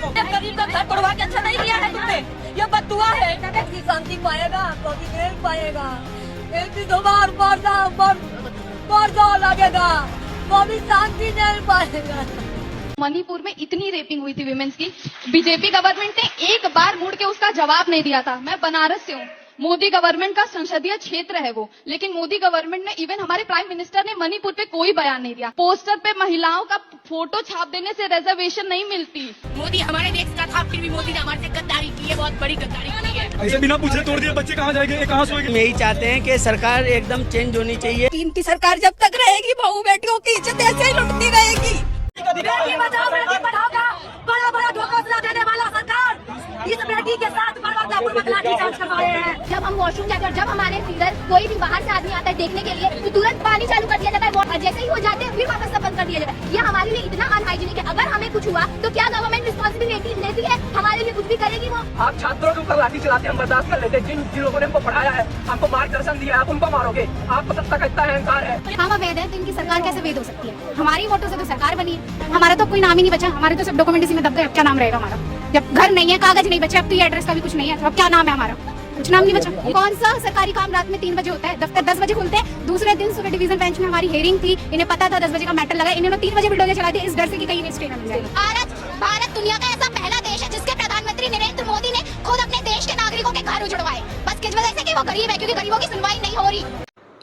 गरीब का घर तोड़वा के अच्छा नहीं किया है तुमने, ये बददुआ है। शांति पाएगा, कभी नहीं पाएगा। एक भी दो बार बार लगेगा, कभी शांति नहीं पाएगा। मणिपुर में इतनी रेपिंग हुई थी विमेंस की, बीजेपी गवर्नमेंट ने एक बार मुड़ के उसका जवाब नहीं दिया था। मैं बनारस से हूँ, मोदी गवर्नमेंट का संसदीय क्षेत्र है वो, लेकिन मोदी गवर्नमेंट ने, इवन हमारे प्राइम मिनिस्टर ने मणिपुर पे कोई बयान नहीं दिया। पोस्टर पे महिलाओं का फोटो छाप देने से रिजर्वेशन नहीं मिलती। मोदी हमारे देश का था, फिर भी मोदी ने हमारे से गद्दारी की है, बहुत बड़ी गद्दारी की है। ऐसे बिना पूछे तोड़ दिए, बच्चे कहाँ जाएंगे, कहाँ सोएंगे? हम यही चाहते हैं कि सरकार एकदम चेंज होनी चाहिए। इनकी सरकार जब तक रहेगी, बहू बेटियों की इज्जत ऐसे ही लुटती रहेगी। बेटी बचाओ बेटी पढ़ाओ का बड़ा धोखा देने वाला सरकार इस बेटी के साथ बर्बाद लाठीचार्ज कर रहे हैं। जब हम वॉशरूम जाते हैं और जब हमारे फिगर कोई भी बाहर से आदमी आता है देखने के लिए, तो तुरंत पानी चालू कर दिया जाता है, और जैसे ही हो जाते हैं फिर वापस सब बंद कर दिया जाता है। ये हमारे लिए इतना अनहाइजीनिक है। अगर हमें कुछ हुआ तो क्या गवर्नमेंट रिस्पॉन्सिबिलिटी लेती है? हमारे लिए कुछ भी करेगी वो? आप छात्रों के ऊपर लाठी चलाते, हम बर्दाश्त कर लेते। जिन लोगों ने हमको पढ़ाया है, हमको मार्गदर्शन दिया, आप उनको मारोगे? आपको तब तक इतना अहंकार है? हम अवैध है तो इनकी सरकार कैसे वैध हो सकती है? हमारी वोटों से तो सरकार बनी है, हमारा तो कोई नाम ही नहीं बचा। हमारे तो सब डॉक्यूमेंट इसी में दब गए, क्या नाम रहेगा हमारा? जब घर नहीं है, कागज नहीं बचे, अब तो ये एड्रेस का भी कुछ नहीं है, अब क्या नाम है हमारा? कुछ नाम नहीं बचा। कौन सा सरकारी काम रात में 3 बजे होता है? दफ्तर 10 बजे खुलते हैं। दूसरे दिन सुबह डिवीजन बेंच में हमारी हियरिंग थी, इन्हें पता था 10 बजे का मैटर लगा, इन्होंने 3 बजे बुलडोजर चला दिया इस डर से कि कहीं स्टे न मिल जाए। भारत दुनिया का ऐसा पहला देश है जिसके प्रधानमंत्री नरेंद्र मोदी ने खुद अपने देश के नागरिकों के घर उजड़वाए, बस किस वजह से कि वो गरीब है, क्योंकि गरीबों की सुनवाई नहीं हो रही।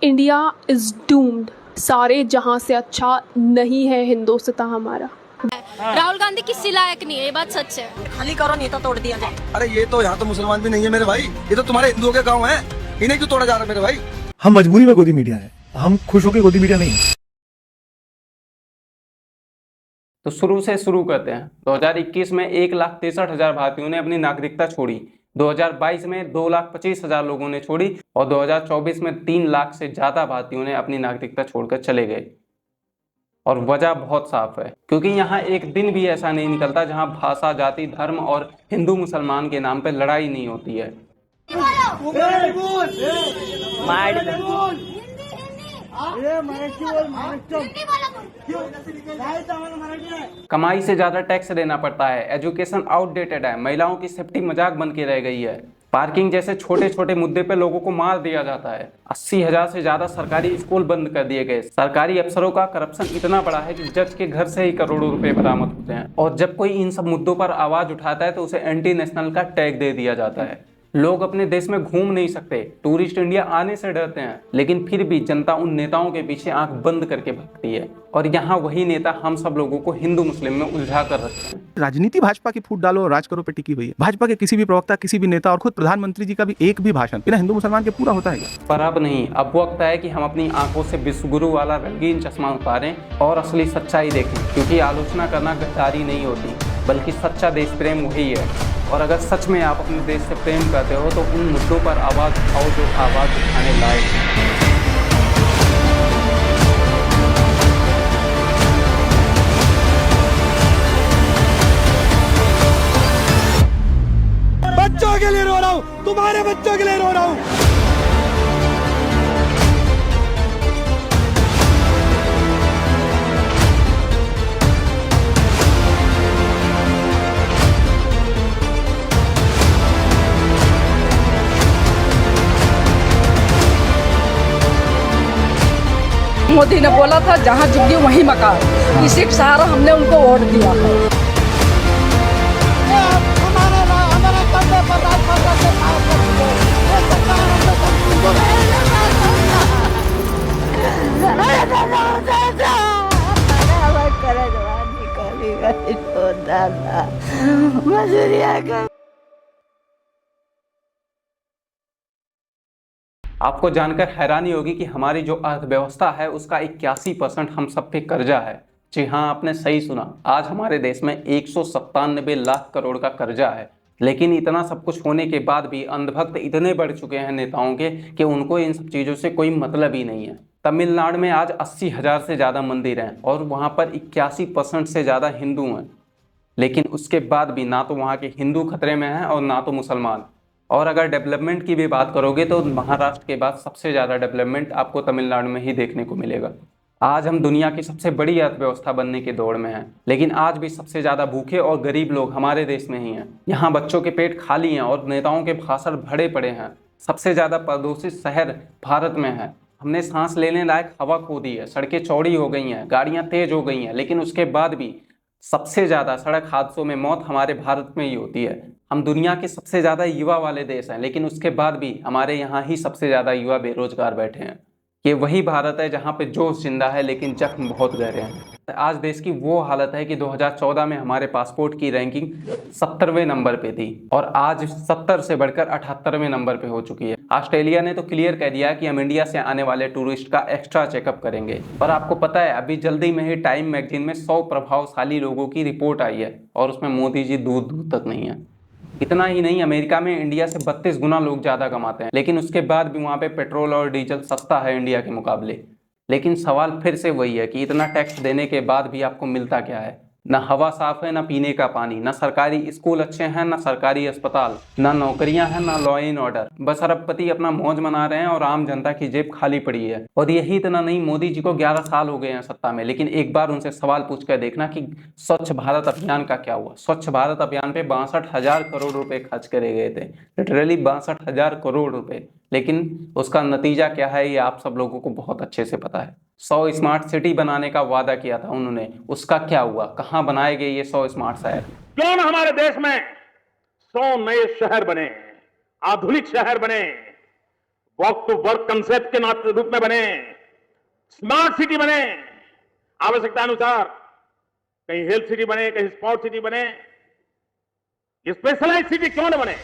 India is doomed. सारे जहां से अच्छा नहीं है हिंदुस्तान हमारा। राहुल गांधी किसी लायक नहीं है, ये बात सच है। खाली करो नहीं तो तोड़ दिया जाए। अरे ये तो यहाँ तो मुसलमान भी नहीं है मेरे भाई, ये तो तुम्हारे हिंदुओं के गाँव है, इन्हें क्यों तोड़ा जा रहा है मेरे भाई? हम मजबूरी में गोदी मीडिया है, हम खुश होकर गोदी मीडिया नहीं। तो शुरू से शुरू करते हैं। 2021 में 1,63,000 भारतीयों ने अपनी नागरिकता छोड़ी, 2022 में 2,25,000 लोगों ने छोड़ी और 2024 में 3 लाख से ज्यादा भारतीयों ने अपनी नागरिकता छोड़कर चले गए। और वजह बहुत साफ है, क्योंकि यहाँ एक दिन भी ऐसा नहीं निकलता जहाँ भाषा, जाति, धर्म और हिंदू मुसलमान के नाम पे लड़ाई नहीं होती है। कमाई से ज्यादा टैक्स देना पड़ता है, एजुकेशन आउटडेटेड है, महिलाओं की सेफ्टी मजाक बन के रह गई है, पार्किंग जैसे छोटे छोटे मुद्दे पे लोगों को मार दिया जाता है, 80,000 से ज्यादा सरकारी स्कूल बंद कर दिए गए, सरकारी अफसरों का करप्शन इतना बड़ा है कि जज के घर से ही करोड़ों रुपए बरामद होते हैं, और जब कोई इन सब मुद्दों पर आवाज उठाता है तो उसे एंटी नेशनल का टैग दे दिया जाता है। लोग अपने देश में घूम नहीं सकते, टूरिस्ट इंडिया आने से डरते हैं, लेकिन फिर भी जनता उन नेताओं के पीछे आंख बंद करके भागती है, और यहाँ वही नेता हम सब लोगों को हिंदू मुस्लिम में उलझा कर रखते हैं। राजनीति भाजपा की फूट डालो और राज करो पे टिकी हुई है। भाजपा के किसी भी प्रवक्ता, किसी भी नेता और खुद प्रधानमंत्री जी का भी एक भी भाषण बिना हिंदू मुसलमान के पूरा होता है? पर अब नहीं, अब वक्त है कि हम अपनी आंखों से विश्वगुरु वाला रंगीन चश्मा उतारें और असली सच्चाई देखें, क्योंकि आलोचना करना गद्दारी नहीं होती, बल्कि सच्चा देश प्रेम वही है। और अगर सच में आप अपने देश से प्रेम करते हो तो उन मुद्दों पर आवाज उठाओ जो आवाज उठाने लायक है। बच्चों के लिए रो रहा हूँ, तुम्हारे बच्चों के लिए रो रहा हूँ। मोदी ने बोला था जहाँ झुग्गी वहीं मकान, इसी के सहारा हमने उनको वोट दिया है। आपको जानकर हैरानी होगी कि हमारी जो अर्थव्यवस्था है उसका 81% हम सब पे कर्जा है। जी हाँ, आपने सही सुना, आज हमारे देश में 197 लाख करोड़ का कर्जा है। लेकिन इतना सब कुछ होने के बाद भी अंधभक्त इतने बढ़ चुके हैं नेताओं के कि उनको इन सब चीज़ों से कोई मतलब ही नहीं है। तमिलनाडु में आज 80,000 से ज़्यादा मंदिर हैं और वहाँ पर 81% से ज़्यादा हिंदू हैं, लेकिन उसके बाद भी ना तो वहाँ के हिंदू खतरे में हैं और ना तो मुसलमान। और अगर डेवलपमेंट की भी बात करोगे तो महाराष्ट्र के बाद सबसे ज़्यादा डेवलपमेंट आपको तमिलनाडु में ही देखने को मिलेगा। आज हम दुनिया की सबसे बड़ी अर्थव्यवस्था बनने की दौड़ में हैं, लेकिन आज भी सबसे ज्यादा भूखे और गरीब लोग हमारे देश में ही हैं। यहाँ बच्चों के पेट खाली हैं और नेताओं के भाषण भरे पड़े हैं। सबसे ज्यादा प्रदूषित शहर भारत में है। हमने सांस लेने लायक हवा खो दी है, सड़कें चौड़ी हो गई हैं, गाड़ियां तेज हो गई हैं, लेकिन उसके बाद भी सबसे ज्यादा सड़क हादसों में मौत हमारे भारत में ही होती है। हम दुनिया के सबसे ज्यादा युवा वाले देश हैं, लेकिन उसके बाद भी हमारे यहाँ ही सबसे ज्यादा युवा बेरोजगार बैठे हैं। ये वही भारत है जहाँ पे जोश जिंदा है लेकिन जख्म बहुत गहरे हैं। आज देश की वो हालत है कि 2014 में हमारे पासपोर्ट की रैंकिंग 70वें नंबर पे थी और आज 70 से बढ़कर 78वें नंबर पे हो चुकी है। ऑस्ट्रेलिया ने तो क्लियर कह दिया कि हम इंडिया से आने वाले टूरिस्ट का एक्स्ट्रा चेकअप करेंगे। और आपको पता है अभी जल्दी में ही टाइम मैगजीन में 100 प्रभावशाली लोगों की रिपोर्ट आई है और उसमें मोदी जी दूर दूर तक नहीं है। इतना ही नहीं, अमेरिका में इंडिया से 32 गुना लोग ज़्यादा कमाते हैं, लेकिन उसके बाद भी वहाँ पे पेट्रोल और डीजल सस्ता है इंडिया के मुकाबले। लेकिन सवाल फिर से वही है कि इतना टैक्स देने के बाद भी आपको मिलता क्या है? ना हवा साफ है, ना पीने का पानी, ना सरकारी स्कूल अच्छे हैं, ना सरकारी अस्पताल, ना नौकरियां हैं, ना लॉ एंड ऑर्डर। बस अरबपति अपना मौज मना रहे हैं और आम जनता की जेब खाली पड़ी है। और यही इतना नहीं, मोदी जी को 11 साल हो गए हैं सत्ता में, लेकिन एक बार उनसे सवाल पूछ कर देखना कि स्वच्छ भारत अभियान का क्या हुआ। स्वच्छ भारत अभियान पे 62,000 करोड़ रुपए खर्च करे गए थे, लिटरली 62,000 करोड़ रुपए। लेकिन उसका नतीजा क्या है ये आप सब लोगों को बहुत अच्छे से पता है। 100 स्मार्ट सिटी बनाने का वादा किया था उन्होंने, उसका क्या हुआ? कहाँ बनाए गए ये 100 स्मार्ट शहर? क्यों ना हमारे देश में 100 नए शहर बने, आधुनिक शहर बने, वॉक टू वर्क कंसेप्ट के रूप में बने, स्मार्ट सिटी बने, आवश्यकता अनुसार कहीं हेल्थ सिटी बने, कहीं स्पोर्ट सिटी बने, स्पेशलाइज सिटी क्यों न बने?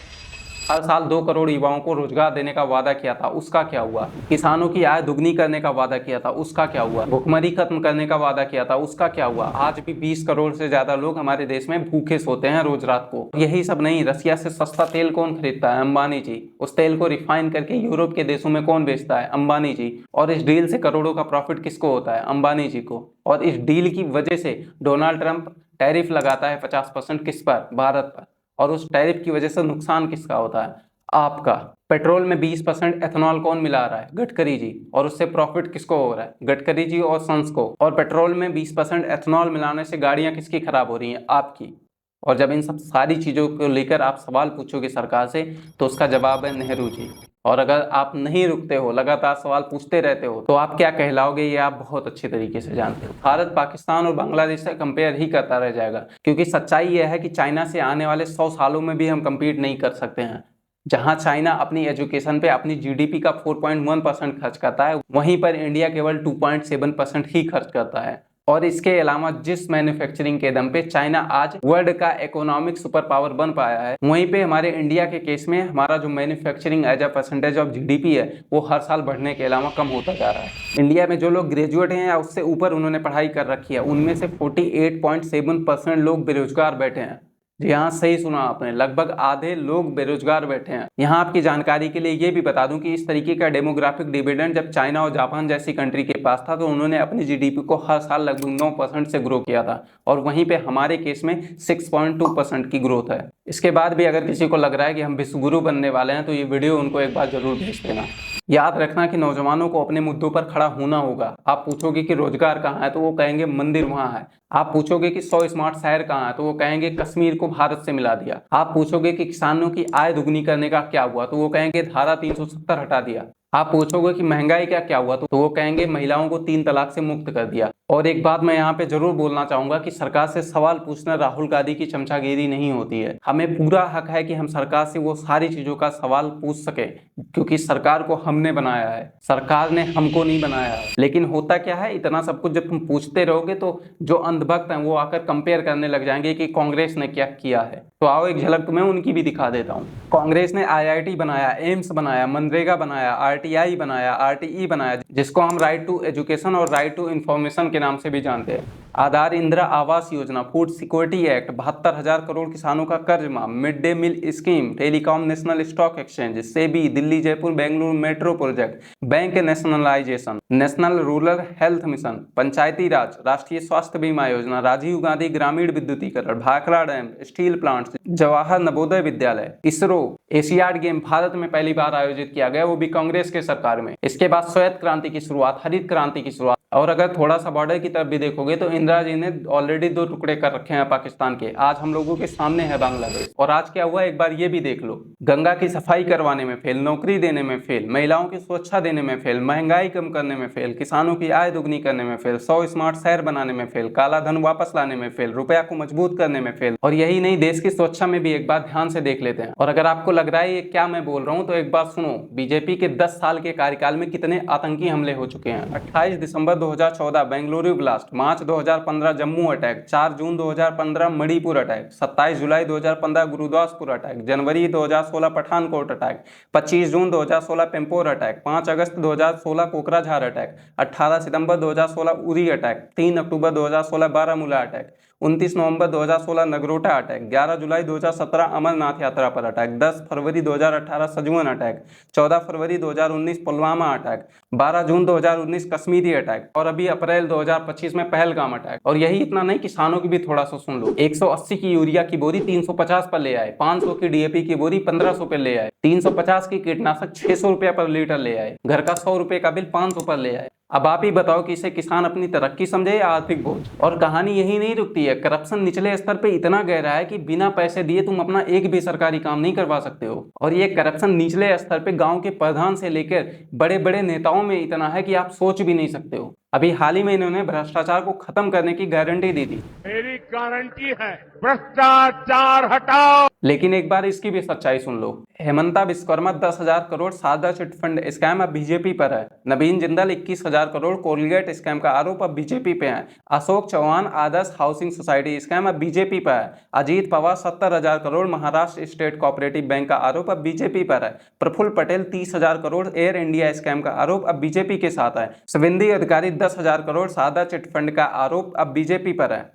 हर साल 2 करोड़ युवाओं को रोजगार देने का वादा किया था, उसका क्या हुआ? किसानों की आय दुगनी करने का वादा किया था, उसका क्या हुआ? भुखमरी खत्म करने का वादा किया था, उसका क्या हुआ? आज भी 20 करोड़ से ज्यादा लोग हमारे देश में भूखे सोते हैं रोज रात को। यही सब नहीं, रसिया से सस्ता तेल कौन खरीदता है? अंबानी जी। उस तेल को रिफाइन करके यूरोप के देशों में कौन बेचता है? अंबानी जी। और इस डील से करोड़ों का प्रॉफिट किसको होता है? अंबानी जी को। और इस डील की वजह से डोनाल्ड ट्रंप टैरिफ लगाता है 50% किस पर? भारत पर। और उस टैरिफ की वजह से नुकसान किसका होता है? आपका। पेट्रोल में 20% एथेनॉल कौन मिला रहा है? गडकरी जी। और उससे प्रॉफिट किसको हो रहा है? गडकरी जी और सन्स को। और पेट्रोल में 20% एथेनॉल मिलाने से गाड़ियां किसकी खराब हो रही हैं? आपकी। और जब इन सब सारी चीजों को लेकर आप सवाल पूछोगे सरकार से तो उसका जवाब है नेहरू जी। और अगर आप नहीं रुकते हो, लगातार सवाल पूछते रहते हो, तो आप क्या कहलाओगे ये आप बहुत अच्छे तरीके से जानते हो। भारत पाकिस्तान और बांग्लादेश से कंपेयर ही करता रह जाएगा, क्योंकि सच्चाई यह है कि चाइना से आने वाले 100 सालों में भी हम कम्पीट नहीं कर सकते हैं। जहां चाइना अपनी एजुकेशन पे अपनी जीडीपी का 4.1% खर्च करता है, वहीं पर इंडिया केवल 2.7% ही खर्च करता है। और इसके अलावा जिस मैन्युफैक्चरिंग के दम पे चाइना आज वर्ल्ड का इकोनॉमिक सुपर पावर बन पाया है, वहीं पे हमारे इंडिया के केस में हमारा जो manufacturing as a percentage of GDP है वो हर साल बढ़ने के अलावा कम होता जा रहा है। इंडिया में जो लोग ग्रेजुएट हैं या उससे ऊपर उन्होंने पढ़ाई कर रखी है, उनमें से 48.7% लोग बेरोजगार बैठे हैं। जी हाँ, सही सुना आपने, लगभग आधे लोग बेरोजगार बैठे हैं। यहाँ आपकी जानकारी के लिए ये भी बता दूं कि इस तरीके का डेमोग्राफिक डिविडेंड जब चाइना और जापान जैसी कंट्री के पास था तो उन्होंने अपनी जीडीपी को हर साल लगभग 9% से ग्रो किया था, और वहीं पे हमारे केस में 6.2% की ग्रोथ है। इसके बाद भी अगर किसी को लग रहा है कि हम विश्वगुरु बनने वाले हैं तो ये वीडियो उनको एक बार जरूर भेज देना। याद रखना कि नौजवानों को अपने मुद्दों पर खड़ा होना होगा। आप पूछोगे कि रोजगार कहाँ है तो वो कहेंगे मंदिर वहाँ है। आप पूछोगे कि 100 स्मार्ट शहर कहाँ है तो वो कहेंगे कश्मीर को भारत से मिला दिया। आप पूछोगे कि किसानों की आय दुगनी करने का क्या हुआ तो वो कहेंगे धारा 370 हटा दिया। आप पूछोगे कि महंगाई का क्या हुआ तो वो कहेंगे महिलाओं को 3 तलाक से मुक्त कर दिया। और एक बात मैं यहाँ पे जरूर बोलना चाहूंगा कि सरकार से सवाल पूछना राहुल गांधी की चमचागिरी नहीं होती है। हमें पूरा हक है कि हम सरकार से वो सारी चीजों का सवाल पूछ सके, क्योंकि सरकार को हमने बनाया है, सरकार ने हमको नहीं बनाया है। लेकिन होता क्या है, इतना सब कुछ जब तुम पूछते रहोगे तो जो अंधभक्त हैं वो आकर कंपेयर करने लग जाएंगे कि कांग्रेस ने क्या किया है। तो आओ एक झलक तुम्हें उनकी भी दिखा देता हूँ। कांग्रेस ने IIT बनाया, एम्स बनाया, मनरेगा बनाया, RTI बनाया, RTE बनाया, जिसको हम राइट टू एजुकेशन और राइट टू इंफॉर्मेशन के नाम से भी जानते हैं। आधार Indira Awas Yojana, food security act, 72,000 crore किसानों का कर्ज माफ, mid day meal scheme, telecom national stock exchange, SEBI, Delhi Jaipur Bengaluru metro project, bank nationalisation, national rural health mission, Panchayati Raj, Rashtriya Swasthya Bima Yojana, Rajiv Gandhi Grameen Vidyutikaran, Bhakra dam, steel plants, Jawahar Navodaya Vidyalaya, ISRO, Asiad game Bharat में पहली बार आयोजित किया गया, वो भी कांग्रेस कांग्रेस के सरकार में। इसके बाद श्वेत क्रांति की शुरुआत, हरित क्रांति की शुरुआत। और अगर थोड़ा सा बॉर्डर की तरफ भी देखोगे तो इंदिरा जी ने ऑलरेडी 2 टुकड़े कर रखे हैं पाकिस्तान के। आज हम लोगों के सामने है बांग्लादेश। और आज क्या हुआ एक बार ये भी देख लो, गंगा की सफाई करवाने में फेल, नौकरी देने में फेल, महिलाओं की सुरक्षा देने में फेल, महंगाई कम करने में फेल, किसानों की आय दुगनी करने में फेल, 100 स्मार्ट शहर बनाने में फेल, काला धन वापस लाने में फेल, रुपया को मजबूत करने में फेल। और यही नहीं, देश की सुरक्षा में भी एक बार ध्यान से देख लेते हैं। और अगर आपको लग रहा है ये क्या मैं बोल रहा हूं तो एक बार सुनो, बीजेपी के 10 साल के कार्यकाल में कितने आतंकी हमले हो चुके हैं। 28 दिसंबर 2014 बेंगलुरु ब्लास्ट, मार्च 2015 जम्मू अटैक, 4 जून 2015 मणिपुर अटैक, 27 जुलाई 2015 गुरुदासपुर अटैक, जनवरी 2016 पठानकोट अटैक, 25 जून 2016 पेम्पोर अटैक, 5 अगस्त 2016 कोकराझार अटैक, 18 सितंबर 2016 उरी अटैक, 3 अक्टूबर 2016 बारामूला अटैक, 29 नवंबर 2016 नगरोटा अटैक, 11 जुलाई 2017 अमरनाथ यात्रा पर अटैक, 10 फरवरी 2018 सजवन अटैक, 14 फरवरी 2019 पुलवामा अटैक, 12 जून 2019 कश्मीरी अटैक और अभी अप्रैल 2025 में पहलगाम अटैक। और यही इतना नहीं, किसानों की भी थोड़ा सा सुन लो। 180 की यूरिया की बोरी 350 पर ले आए, 500 की डीएपी की बोरी 1500 पर ले आए, 350 की कीटनाशक 600 रुपया पर लीटर ले आए, घर का 100 रुपये का बिल 500 पर ले आए। अब आप ही बताओ कि इसे किसान अपनी तरक्की समझे या आर्थिक बोझ। और कहानी यही नहीं रुकती है, करप्शन निचले स्तर पे इतना गहरा है कि बिना पैसे दिए तुम अपना एक भी सरकारी काम नहीं करवा सकते हो। और ये करप्शन निचले स्तर पे गांव के प्रधान से लेकर बड़े बड़े नेताओं में इतना है कि आप सोच भी नहीं सकते हो। अभी हाल ही में इन्होंने भ्रष्टाचार को खत्म करने की गारंटी दी थी। मेरी गारंटी है, भ्रष्टाचार हटाओ। लेकिन एक बार इसकी भी सच्चाई सुन लो। Hemanta Vishwakarma 10,000 crore Sharda chit fund scam अब बीजेपी पर है। नवीन जिंदल 21,000 करोड़ कोलगेट स्कैम का आरोप अब बीजेपी पे है। Ashok Chavan Adarsh housing society scam अब बीजेपी पर है। Ajit Pawar 70,000 crore Maharashtra state cooperative bank का आरोप अब बीजेपी पर है। प्रफुल्ल पटेल 30,000 करोड़ एयर इंडिया स्कैम का आरोप अब बीजेपी के साथ है। शुभेंदु अधिकारी 10,000 करोड़ शारदा चिट फंड का आरोप अब बीजेपी पर है।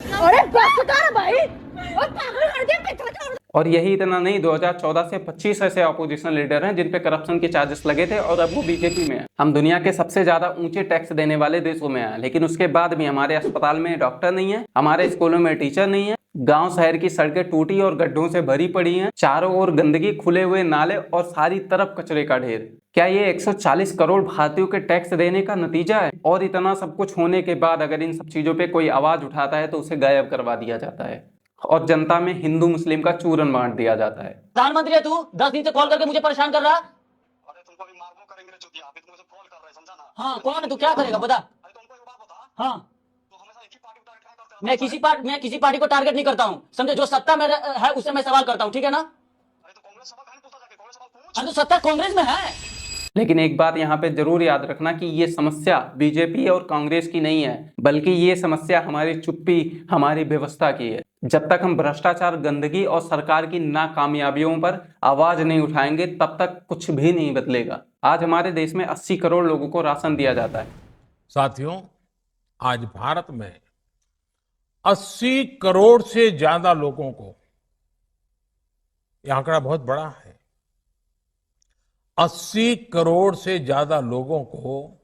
और यही इतना नहीं, 2014 से 25 ऐसे अपोजिशन लीडर हैं जिन पे करप्शन के चार्जेस लगे थे और अब वो बीजेपी में है। हम दुनिया के सबसे ज्यादा ऊंचे टैक्स देने वाले देशों में हैं, लेकिन उसके बाद भी हमारे अस्पताल में डॉक्टर नहीं है, हमारे स्कूलों में टीचर नहीं है, गांव शहर की सड़कें टूटी और गड्ढों से भरी पड़ी हैं, चारों ओर गंदगी, खुले हुए नाले और सारी तरफ कचरे का ढेर। क्या ये 140 करोड़ भारतीयों के टैक्स देने का नतीजा है? और इतना सब कुछ होने के बाद अगर इन सब चीजों पे कोई आवाज उठाता है तो उसे गायब करवा दिया जाता है और जनता में हिंदू मुस्लिम का चूरन बांट दिया जाता है। प्रधानमंत्री है तू, 10 दिन से कॉल करके मुझे परेशान कर रहा। अरे तुमको भी मारबो करेंगे रे चुतिया, अभी तुमसे कॉल कर रहे हैं, समझा ना? हाँ, कौन है तू, क्या करेगा बता। अरे तुमको एक बात बता। हाँ, तो हमेशा एक ही पार्टी को टारगेट करते हो। मैं किसी पार्टी को टारगेट नहीं करता हूँ, समझे। जो सत्ता में है उससे मैं सवाल करता हूँ, ठीक है ना। अरे तो कांग्रेस सवाल नहीं पूछता, जाके कांग्रेस सवाल पूछ। हाँ, तो सत्ता कांग्रेस में है। लेकिन एक बात यहाँ पे जरूर याद रखना कि ये समस्या बीजेपी और कांग्रेस की नहीं है, बल्कि ये समस्या हमारी चुप्पी, हमारी व्यवस्था की है। जब तक हम भ्रष्टाचार, गंदगी और सरकार की नाकामयाबियों पर आवाज नहीं उठाएंगे तब तक कुछ भी नहीं बदलेगा। आज हमारे देश में 80 करोड़ लोगों को राशन दिया जाता है। साथियों, आज भारत में 80 करोड़ से ज्यादा लोगों को, यह आंकड़ा बहुत बड़ा है, 80 करोड़ से ज्यादा लोगों को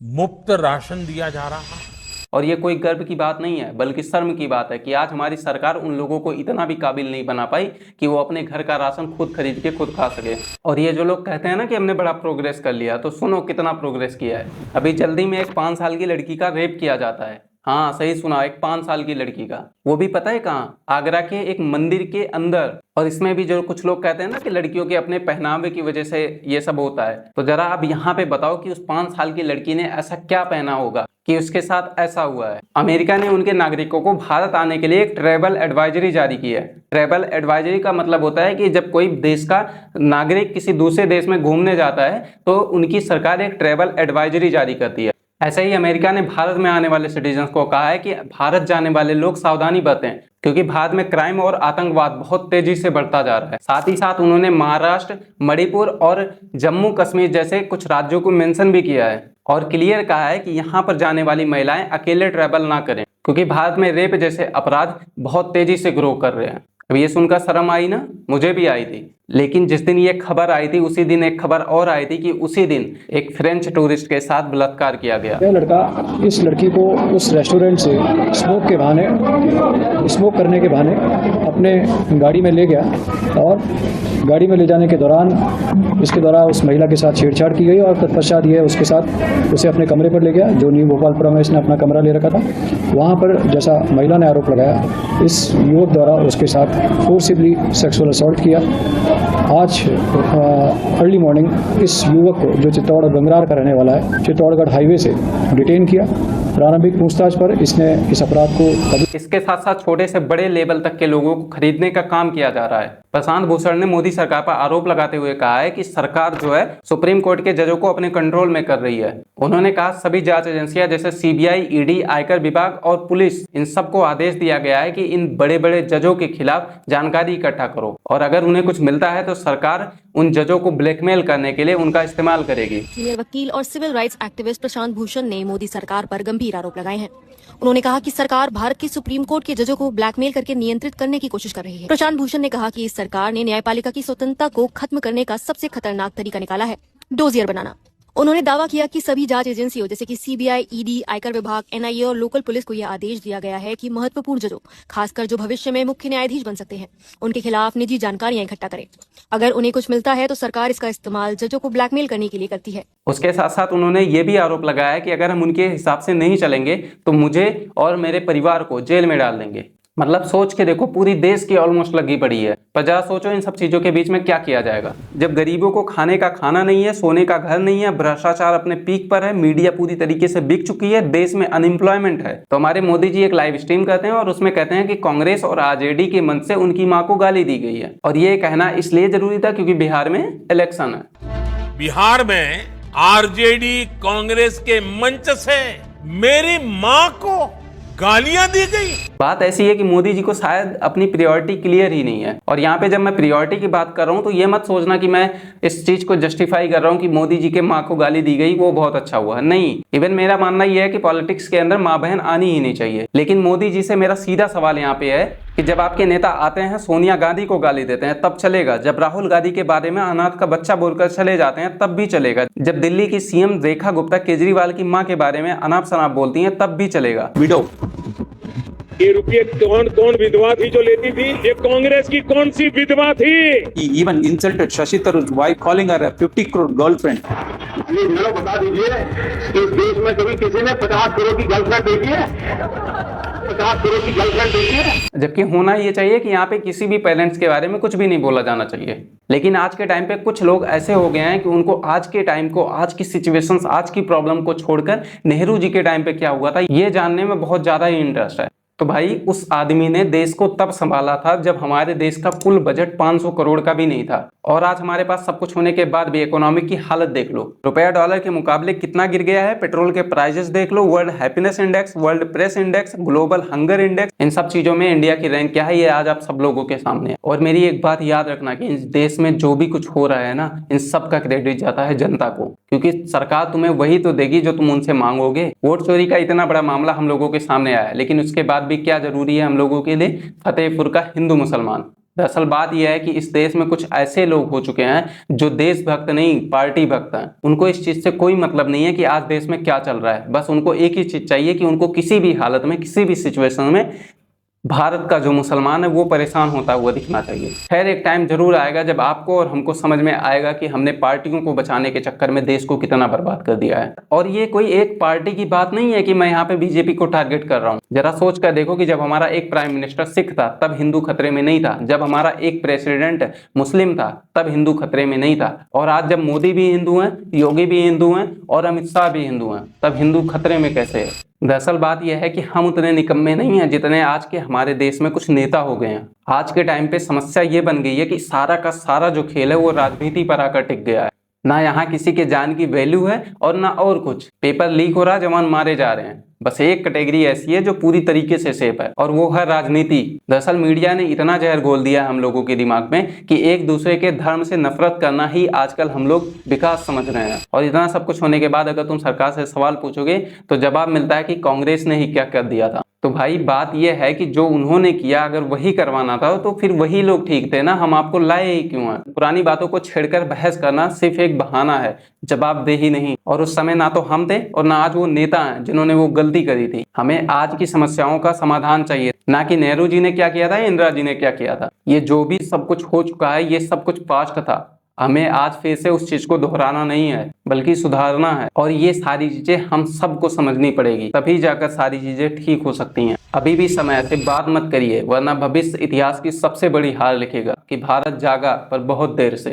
मुफ्त राशन दिया जा रहा है। और ये कोई गर्व की बात नहीं है, बल्कि शर्म की बात है कि आज हमारी सरकार उन लोगों को इतना भी काबिल नहीं बना पाई कि वो अपने घर का राशन खुद खरीद के खुद खा सके। और ये जो लोग कहते हैं ना कि हमने बड़ा प्रोग्रेस कर लिया, तो सुनो कितना प्रोग्रेस किया है। अभी जल्दी में एक 5 साल की लड़की का रेप किया जाता है। हाँ, सही सुना, एक 5 साल की लड़की का। वो भी पता है कहाँ? आगरा के एक मंदिर के अंदर। और इसमें भी जो कुछ लोग कहते हैं ना कि लड़कियों के अपने पहनावे की वजह से ये सब होता है, तो जरा अब यहाँ पे बताओ कि उस 5 साल की लड़की ने ऐसा क्या पहना होगा कि उसके साथ ऐसा हुआ है। अमेरिका ने उनके नागरिकों को भारत आने के लिए एक ट्रैवल एडवाइजरी जारी की है। ट्रैवल एडवाइजरी का मतलब होता है कि जब कोई देश का नागरिक किसी दूसरे देश में घूमने जाता है तो उनकी सरकार एक ट्रैवल एडवाइजरी जारी करती है। ऐसे ही अमेरिका ने भारत में आने वाले सिटीजन्स को कहा है कि भारत जाने वाले लोग सावधानी बरतें, क्योंकि भारत में क्राइम और आतंकवाद बहुत तेजी से बढ़ता जा रहा है। साथ ही साथ उन्होंने महाराष्ट्र, मणिपुर और जम्मू कश्मीर जैसे कुछ राज्यों को मेंशन भी किया है और क्लियर कहा है कि यहाँ पर जाने वाली महिलाएं अकेले ट्रैवल ना करें, क्योंकि भारत में रेप जैसे अपराध बहुत तेजी से ग्रो कर रहे हैं। अब ये सुनकर शर्म आई ना? मुझे भी आई थी। लेकिन जिस दिन ये खबर आई थी उसी दिन एक खबर और आई थी कि उसी दिन एक फ्रेंच टूरिस्ट के साथ बलात्कार किया गया। यह लड़का इस लड़की को उस रेस्टोरेंट से स्मोक करने के बहाने अपने गाड़ी में ले गया और गाड़ी में ले जाने के दौरान इसके द्वारा उस महिला के साथ छेड़छाड़ की गई और तत्पश्चात यह उसके साथ उसे अपने कमरे पर ले गया, जो न्यू भोपालपुरा में इसने अपना कमरा ले रखा था। वहाँ पर जैसा महिला ने आरोप लगाया, इस युवक द्वारा उसके साथ फोर्सिबली सेक्सुअल असॉल्ट किया। आज अर्ली मॉर्निंग इस युवक को, जो चित्तौड़ गंगरार का रहने वाला है, चित्तौड़गढ़ हाईवे से डिटेन किया। प्रारंभिक पूछताछ पर इसने इस अपराध को इसके साथ साथ छोटे से बड़े लेवल तक के लोगों को खरीदने का काम किया जा रहा है। प्रशांत भूषण ने मोदी सरकार पर आरोप लगाते हुए कहा है कि सरकार जो है सुप्रीम कोर्ट के जजों को अपने कंट्रोल में कर रही है। उन्होंने कहा सभी जांच एजेंसियां जैसे सीबीआई, ईडी, आयकर विभाग और पुलिस, इन सबको आदेश दिया गया है कि इन बड़े बड़े जजों के खिलाफ जानकारी इकट्ठा करो और अगर उन्हें कुछ मिलता है तो सरकार उन जजों को ब्लैकमेल करने के लिए उनका इस्तेमाल करेगी। सीनियर वकील और civil rights activist Prashant Bhushan ने मोदी सरकार पर गंभीर आरोप लगाए हैं। उन्होंने कहा कि सरकार भारत के सुप्रीम कोर्ट के जजों को ब्लैकमेल करके नियंत्रित करने की कोशिश कर रही है। प्रशांत भूषण ने कहा कि इस सरकार ने न्यायपालिका की स्वतंत्रता को खत्म करने का सबसे खतरनाक तरीका निकाला है, डोजियर बनाना। उन्होंने दावा किया कि सभी जांच एजेंसियों जैसे कि सीबीआई, ईडी, आयकर विभाग, एनआईए और लोकल पुलिस को यह आदेश दिया गया है कि महत्वपूर्ण जजों, खासकर जो भविष्य में मुख्य न्यायाधीश बन सकते हैं, उनके खिलाफ निजी जानकारियां इकट्ठा करें। अगर उन्हें कुछ मिलता है तो सरकार इसका इस्तेमाल जजों को ब्लैकमेल करने के लिए करती है। उसके साथ साथ उन्होंने ये भी आरोप लगाया कि अगर हम उनके हिसाब से नहीं चलेंगे तो मुझे और मेरे परिवार को जेल में डाल देंगे। मतलब सोच के देखो, पूरी देश की ऑलमोस्ट लगी पड़ी है। पर जरा सोचो इन सब चीजों के बीच में क्या किया जाएगा। जब गरीबों को खाने का खाना नहीं है, सोने का घर नहीं है, भ्रष्टाचार अपने पीक पर है, मीडिया पूरी तरीके से बिक चुकी है, देश में अनएम्प्लॉयमेंट है, तो हमारे मोदी जी एक लाइव स्ट्रीम करते हैं और उसमें कहते हैं कि कांग्रेस और आरजेडी के मंच से उनकी माँ को गाली दी गई है। और ये कहना इसलिए जरूरी था क्योंकि बिहार में इलेक्शन है। बिहार में आरजेडी कांग्रेस के मंच से मेरी मां को गालियां दी गई। बात ऐसी है कि मोदी जी को शायद अपनी प्रायोरिटी क्लियर ही नहीं है। और यहाँ पे जब मैं प्रायोरिटी की बात कर रहा हूँ तो ये मत सोचना कि मैं इस चीज को जस्टिफाई कर रहा हूँ कि मोदी जी के माँ को गाली दी गई वो बहुत अच्छा हुआ। नहीं, इवन मेरा मानना यह है कि पॉलिटिक्स के अंदर माँ बहन आनी ही नहीं चाहिए। लेकिन मोदी जी से मेरा सीधा सवाल यहाँ पे है कि जब आपके नेता आते हैं सोनिया गांधी को गाली देते हैं तब चलेगा, जब राहुल गांधी के बारे में अनाथ का बच्चा बोलकर चले जाते हैं तब भी चलेगा, जब दिल्ली की सीएम रेखा गुप्ता केजरीवाल की मां के बारे में अनाप शनाप बोलती हैं तब भी चलेगा। विडो ये रुपये कौन विधवा थी जो लेती थी? ये कांग्रेस की कौन सी विधवा थी? He even insulted Shashi Tharoor's wife, calling her a 50 crore girlfriend. ये बता दीजिए, इस देश में कभी किसी ने 50 करोड़ की गर्लफ्रेंड देखी है? 50 करोड़ की गर्लफ्रेंड देखी है? जबकि होना ये चाहिए कि यहाँ पे किसी भी पेरेंट्स के बारे में कुछ भी नहीं बोला जाना चाहिए। लेकिन आज के टाइम पे कुछ लोग ऐसे हो गए हैं कि उनको आज के टाइम को, आज की सिचुएशंस, आज की प्रॉब्लम को छोड़कर नेहरू जी के टाइम पे क्या हुआ था ये जानने में बहुत ज्यादा ही इंटरेस्ट है। तो भाई उस आदमी ने देश को तब संभाला था जब हमारे देश का कुल बजट 500 करोड़ का भी नहीं था। और आज हमारे पास सब कुछ होने के बाद भी इकोनॉमी की हालत देख लो, रुपया डॉलर के मुकाबले कितना गिर गया है। पेट्रोल के प्राइसेस देख लो, world happiness index, world press index, global hunger index, इन सब चीजों में इंडिया की रैंक क्या है ये आज आप सब लोगों के सामने है। और मेरी एक बात याद रखना कि इस देश में जो भी कुछ हो रहा है ना, इन सब का क्रेडिट जाता है जनता को, क्योंकि सरकार तुम्हें वही तो देगी जो तुम उनसे मांगोगे। वोट चोरी का इतना बड़ा मामला हम लोगों के सामने आया, लेकिन उसके बाद भी क्या जरूरी है हम लोगों के लिए? फतेहपुर का हिंदू मुसलमान। दरअसल बात यह है कि इस देश में कुछ ऐसे लोग हो चुके हैं जो देशभक्त नहीं पार्टी भक्त हैं। उनको इस चीज से कोई मतलब नहीं है कि आज देश में क्या चल रहा है, बस उनको एक ही चीज चाहिए कि उनको किसी भी हालत में, किसी भी सिचुएशन में भारत का जो मुसलमान है वो परेशान होता हुआ दिखना चाहिए। खैर एक टाइम जरूर आएगा जब आपको और हमको समझ में आएगा कि हमने पार्टियों को बचाने के चक्कर में देश को कितना बर्बाद कर दिया है। और ये कोई एक पार्टी की बात नहीं है कि मैं यहाँ पे बीजेपी को टारगेट कर रहा हूँ। जरा सोच कर देखो कि जब हमारा एक प्राइम मिनिस्टर सिख था तब हिंदू खतरे में नहीं था, जब हमारा एक प्रेसिडेंट मुस्लिम था तब हिंदू खतरे में नहीं था, और आज जब मोदी भी हिंदू हैं, योगी भी हिंदू हैं और अमित शाह भी हिंदू हैं, तब हिंदू खतरे में कैसे है? दरअसल बात यह है कि हम उतने निकम्मे नहीं हैं जितने आज के हमारे देश में कुछ नेता हो गए हैं। आज के टाइम पे समस्या ये बन गई है कि सारा का सारा जो खेल है वो राजनीति पर आकर टिक गया है। ना यहाँ किसी के जान की वैल्यू है और ना और कुछ। पेपर लीक हो रहा, जवान मारे जा रहे हैं। बस एक कैटेगरी ऐसी है जो पूरी तरीके से सेफ है और वो है राजनीति। दरअसल मीडिया ने इतना जहर घोल दिया है हम लोगों के दिमाग में कि एक दूसरे के धर्म से नफरत करना ही आजकल हम लोग विकास समझ रहे हैं। और इतना सब कुछ होने के बाद अगर तुम सरकार से सवाल पूछोगे तो जवाब मिलता है कि कांग्रेस ने ही क्या कर दिया था। तो भाई बात यह है कि जो उन्होंने किया अगर वही करवाना था तो फिर वही लोग ठीक थे ना, हम आपको लाए ही क्यों हैं? पुरानी बातों को छेड़कर बहस करना सिर्फ एक बहाना है, जवाबदेही नहीं। और उस समय ना तो हम थे और ना आज वो नेता हैं जिन्होंने वो गलती करी थी। हमें आज की समस्याओं का समाधान चाहिए, ना कि नेहरू जी ने क्या किया था, इंदिरा जी ने क्या किया था। ये जो भी सब कुछ हो चुका है ये सब कुछ पास्ट था। हमें आज फिर से उस चीज को दोहराना नहीं है बल्कि सुधारना है। और ये सारी चीजें हम सबको समझनी पड़ेगी, तभी जाकर सारी चीजें ठीक हो सकती हैं। अभी भी समय से बात मत करिए, वरना भविष्य इतिहास की सबसे बड़ी हार लिखेगा कि भारत जागा पर बहुत देर से।